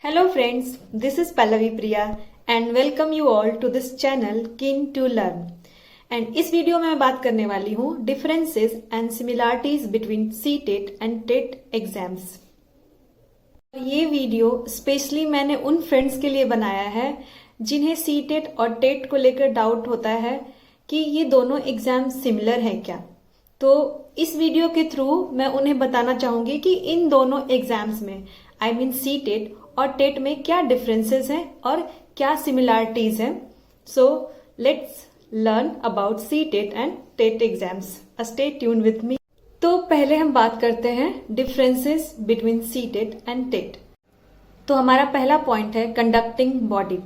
Hello friends, this is Pallavi Priya and welcome you all to this channel Keen to Learn. And इस video में मैं बात करने वाली हूँ differences and similarities between CTET and TET exams. ये video specially मैंने उन फ्रेंड्स के लिए बनाया है जिन्हें सीटेट और टेट को लेकर डाउट होता है कि ये दोनों एग्जाम सिमिलर है क्या। तो इस वीडियो के थ्रू मैं उन्हें बताना चाहूंगी कि इन दोनों एग्जाम्स में आई मीन सीटेट और टेट में क्या डिफरेंसेस हैं और क्या सिमिलरिटीज हैं। So let's learn about CTET and TET exams. Stay tune with me. तो पहले हम बात करते हैं differences between CTET and TET. तो हमारा पहला पॉइंट है conducting body.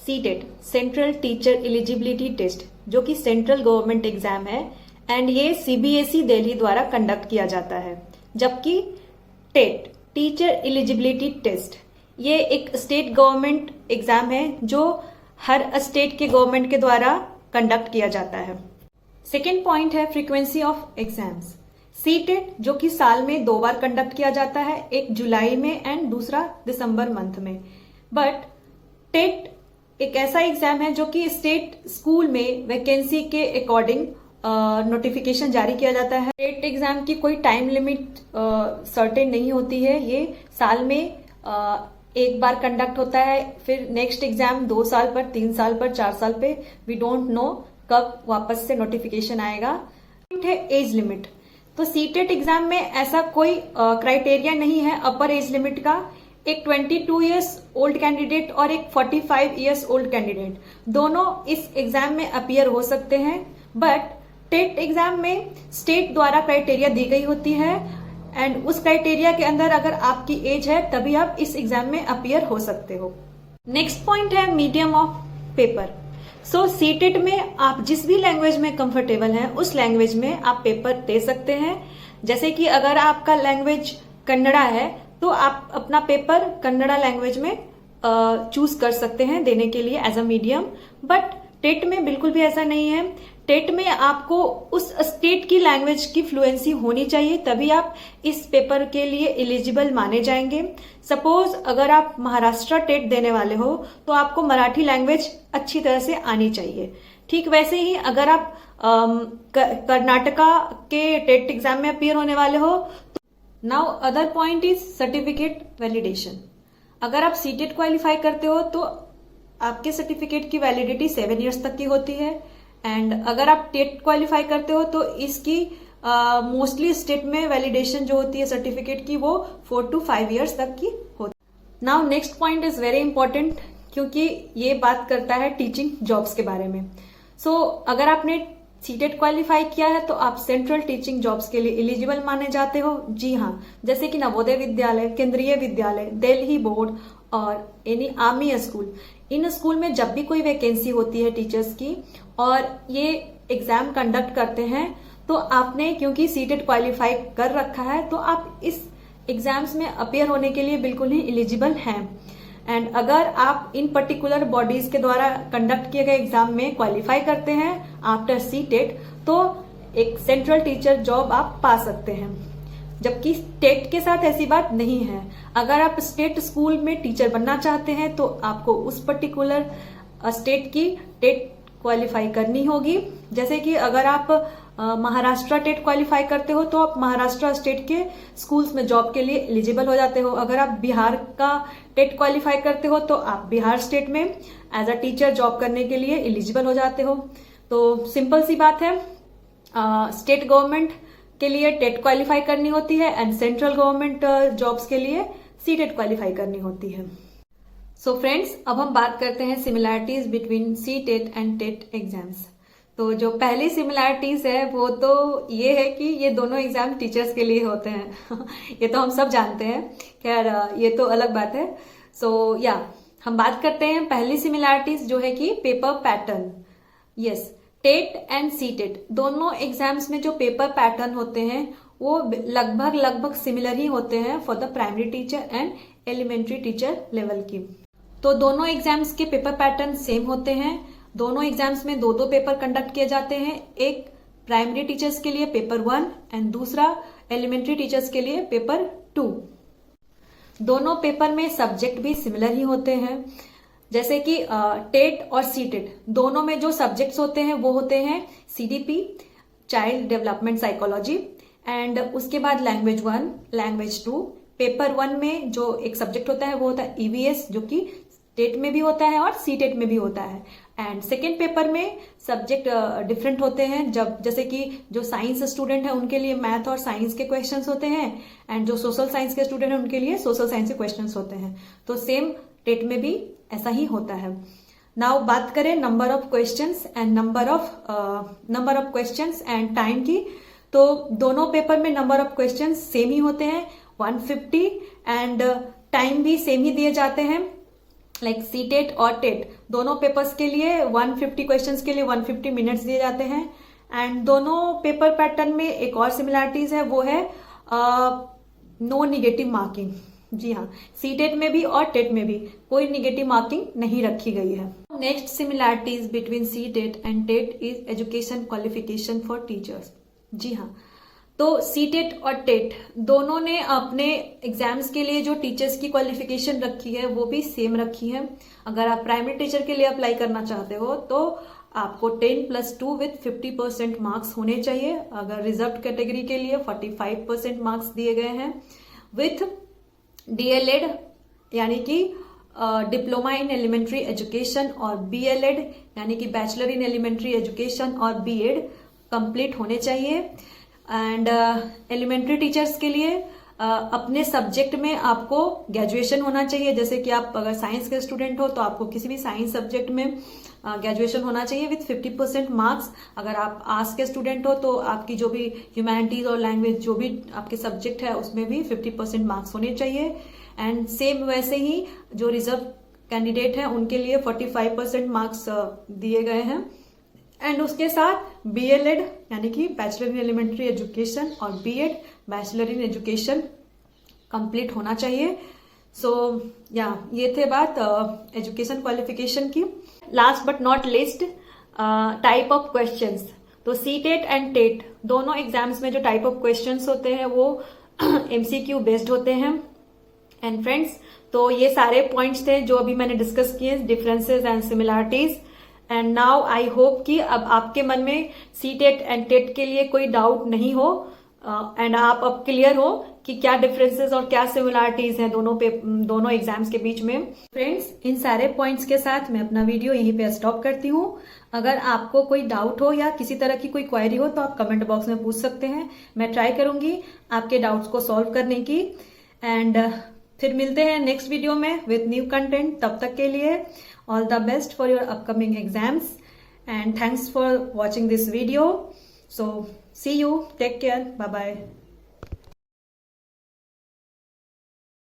CTET central teacher eligibility test, जो कि सेंट्रल गवर्नमेंट एग्जाम है एंड ये सीबीएसई दिल्ली द्वारा कंडक्ट किया जाता है। जबकि टेट टीचर एलिजिबिलिटी टेस्ट ये एक स्टेट गवर्नमेंट एग्जाम है जो हर स्टेट के गवर्नमेंट के द्वारा कंडक्ट किया जाता है। सेकेंड पॉइंट है फ्रीक्वेंसी ऑफ एग्जाम्स। सीटेट जो कि साल में 2 बार कंडक्ट किया जाता है, एक जुलाई में एंड दूसरा दिसंबर मंथ में। बट टेट एक ऐसा एग्जाम है जो कि स्टेट स्कूल में वैकेंसी के अकॉर्डिंग नोटिफिकेशन जारी किया जाता है। टेट एग्जाम की कोई टाइम लिमिट सर्टेन नहीं होती है। ये साल में एक बार कंडक्ट होता है, फिर नेक्स्ट एग्जाम 2 साल पर, 3 साल पर, 4 साल पे, वी डोंट नो कब वापस से नोटिफिकेशन आएगा। है एज लिमिट। तो सीटेट एग्जाम में ऐसा कोई क्राइटेरिया नहीं है अपर एज लिमिट का। एक 22 इयर्स ओल्ड कैंडिडेट और एक 45 इयर्स ओल्ड कैंडिडेट दोनों इस एग्जाम में अपीयर हो सकते हैं। बट टेट एग्जाम में स्टेट द्वारा क्राइटेरिया दी गई होती है एंड उस क्राइटेरिया के अंदर अगर आपकी एज है तभी आप इस एग्जाम में अपीयर हो सकते हो। नेक्स्ट पॉइंट है medium of paper. So CTET में आप जिस भी लैंग्वेज में कंफर्टेबल हैं उस लैंग्वेज में आप पेपर दे सकते हैं। जैसे कि अगर आपका लैंग्वेज कन्नड़ा है तो आप अपना पेपर कन्नड़ा लैंग्वेज में चूज कर सकते हैं देने के लिए as a medium. But TET में बिल्कुल भी ऐसा नहीं है। टेट में आपको उस स्टेट की लैंग्वेज की फ्लुएंसी होनी चाहिए तभी आप इस पेपर के लिए एलिजिबल माने जाएंगे। सपोज अगर आप महाराष्ट्र टेट देने वाले हो तो आपको मराठी लैंग्वेज अच्छी तरह से आनी चाहिए। ठीक वैसे ही अगर आप कर्नाटका के टेट एग्जाम में अपीयर होने वाले हो। Now other point is certificate validation. अगर आप सीटेट क्वालिफाई करते हो तो आपके सर्टिफिकेट की वैलिडिटी 7 इयर्स तक की होती है एंड अगर आप टेट क्वालिफाई करते हो तो इसकी मोस्टली स्टेट में वैलिडेशन जो होती है सर्टिफिकेट की वो 4 to 5 इयर्स तक की होती है। Now next point is very important क्योंकि ये बात करता है टीचिंग जॉब्स के बारे में। सो अगर आपने सीटेट क्वालिफाई किया है तो आप सेंट्रल टीचिंग जॉब्स के लिए एलिजिबल माने जाते हो। जी हाँ, जैसे कि नवोदय विद्यालय, केंद्रीय विद्यालय, दिल्ली बोर्ड और any army school. In school में जब भी कोई वैकेंसी होती है टीचर्स की और ये एग्जाम कंडक्ट करते हैं तो आपने क्योंकि सीटेट क्वालिफाई कर रखा है तो आप इस एग्जाम्स में अपीयर होने के लिए बिल्कुल ही एलिजिबल हैं। एंड अगर आप इन पर्टिकुलर बॉडीज के द्वारा कंडक्ट किए गए एग्जाम में क्वालिफाई करते हैं आफ्टर सीटेट तो एक सेंट्रल टीचर जॉब आप पा सकते हैं। जबकि टेट के साथ ऐसी बात नहीं है। अगर आप स्टेट स्कूल में टीचर बनना चाहते हैं तो आपको उस पर्टिकुलर स्टेट की टेट क्वालिफाई करनी होगी। जैसे कि अगर आप महाराष्ट्र टेट क्वालिफाई करते हो तो आप महाराष्ट्र स्टेट के स्कूल्स में जॉब के लिए एलिजिबल हो जाते हो। अगर आप बिहार का टेट क्वालिफाई करते हो तो आप बिहार स्टेट में एज अ टीचर जॉब करने के लिए एलिजिबल हो जाते हो। तो सिंपल सी बात है, स्टेट गवर्नमेंट के लिए टेट क्वालिफाई करनी होती है एंड सेंट्रल गवर्नमेंट जॉब्स के लिए सीटेट क्वालिफाई करनी होती है। सो फ्रेंड्स, अब हम बात करते हैं similarities between CTET and TET exams. तो जो पहली सिमिलरिटीज है वो तो ये है कि ये दोनों एग्जाम टीचर्स के लिए होते हैं ये तो हम सब जानते हैं, खैर ये तो अलग बात है। सो हम बात करते हैं पहली सिमिलरिटीज जो है कि paper pattern. Yes, TET and CTET दोनों एग्जाम्स में जो पेपर पैटर्न होते हैं वो लगभग सिमिलर ही होते हैं for the primary teacher and elementary teacher level की। तो दोनों एग्जाम्स के पेपर पैटर्न सेम होते हैं। दोनों एग्जाम्स में 2 पेपर कंडक्ट किए जाते हैं। एक प्राइमरी टीचर्स के लिए पेपर 1 एंड दूसरा एलिमेंट्री टीचर्स के लिए पेपर 2। दोनों पेपर में सब्जेक्ट भी सिमिलर ही होते हैं। जैसे कि टेट और सीटेट दोनों में जो सब्जेक्ट्स होते हैं वो होते हैं CDP, child development psychology, and उसके बाद लैंग्वेज 1, लैंग्वेज 2। पेपर 1 में जो एक सब्जेक्ट होता है वो होता है ईवीएस, जो कि टेट में भी होता है और सीटेट में भी होता है। एंड सेकेंड पेपर में सब्जेक्ट डिफरेंट होते हैं, जैसे कि जो साइंस स्टूडेंट है उनके लिए मैथ और साइंस के क्वेश्चंस होते हैं, एंड जो सोशल साइंस के स्टूडेंट है उनके लिए सोशल साइंस के क्वेश्चंस होते हैं। तो सेम टेट में भी ऐसा ही होता है। नाउ बात करें number of questions and time की, तो दोनों पेपर में नंबर ऑफ क्वेश्चंस सेम ही होते हैं 150, एंड टाइम भी सेम ही दिए जाते हैं। लाइक सीटेट और टेट दोनों पेपर्स के लिए 150 क्वेश्चंस के लिए 150 मिनट्स दिए जाते हैं। एंड दोनों पेपर पैटर्न में एक और सिमिलरिटीज है, वो है नो निगेटिव मार्किंग। जी हाँ, सीटेट में भी और टेट में भी कोई निगेटिव मार्किंग नहीं रखी गई है। Next similarities between CTET and TET is education qualification for teachers. जी हाँ, तो सीटेट और टेट दोनों ने अपने एग्जाम्स के लिए जो टीचर्स की क्वालिफिकेशन रखी है वो भी सेम रखी है। अगर आप प्राइमरी टीचर के लिए अप्लाई करना चाहते हो तो आपको 10+2 विथ 50% मार्क्स होने चाहिए। अगर रिजर्व कैटेगरी के लिए 45% मार्क्स दिए गए हैं। विथ डीएलएड यानी कि डिप्लोमा इन एलिमेंट्री एजुकेशन और बीएलएड यानी कि बैचलर इन एलिमेंट्री एजुकेशन और बीएड कंप्लीट होने चाहिए। एंड एलिमेंट्री टीचर्स के लिए अपने सब्जेक्ट में आपको ग्रेजुएशन होना चाहिए। जैसे कि आप अगर साइंस के स्टूडेंट हो तो आपको किसी भी साइंस सब्जेक्ट में ग्रेजुएशन होना चाहिए विथ 50% मार्क्स। अगर आप आर्ट्स के स्टूडेंट हो तो आपकी जो भी ह्यूमैनिटीज और लैंग्वेज जो भी आपके सब्जेक्ट है उसमें भी 50% मार्क्स होने चाहिए। एंड सेम वैसे ही जो रिजर्व कैंडिडेट हैं उनके लिए 45% मार्क्स दिए गए हैं। एंड उसके साथ बीएलएड यानी कि बैचलर इन एलिमेंट्री एजुकेशन और BEd bachelor in education complete होना चाहिए। सो ये थे बात एजुकेशन क्वालिफिकेशन की। Last but not least, type of questions. तो सीटेट एंड टेट दोनों एग्जाम्स में जो टाइप ऑफ क्वेश्चंस होते हैं वो एमसीक्यू बेस्ड होते हैं। एंड फ्रेंड्स, तो ये सारे पॉइंट्स थे जो अभी मैंने डिस्कस किए, differences and similarities. And now I hope कि अब आपके मन में सीटेट एंड टेट के लिए कोई डाउट नहीं हो, एंड आप अब क्लियर हो कि क्या डिफरेंसेस और क्या सिमिलरिटीज हैं दोनों एग्जाम्स के बीच में। फ्रेंड्स, इन सारे पॉइंट्स के साथ मैं अपना वीडियो यहीं पे स्टॉप करती हूँ। अगर आपको कोई डाउट हो या किसी तरह की कोई क्वेरी हो तो आप कमेंट बॉक्स में पूछ सकते हैं। मैं ट्राई करूंगी आपके डाउट्स को सॉल्व करने की। एंड फिर मिलते हैं नेक्स्ट वीडियो में विद न्यू कंटेंट। तब तक के लिए all the best for your upcoming exams, and thanks for watching this video. So see you, take care, bye bye.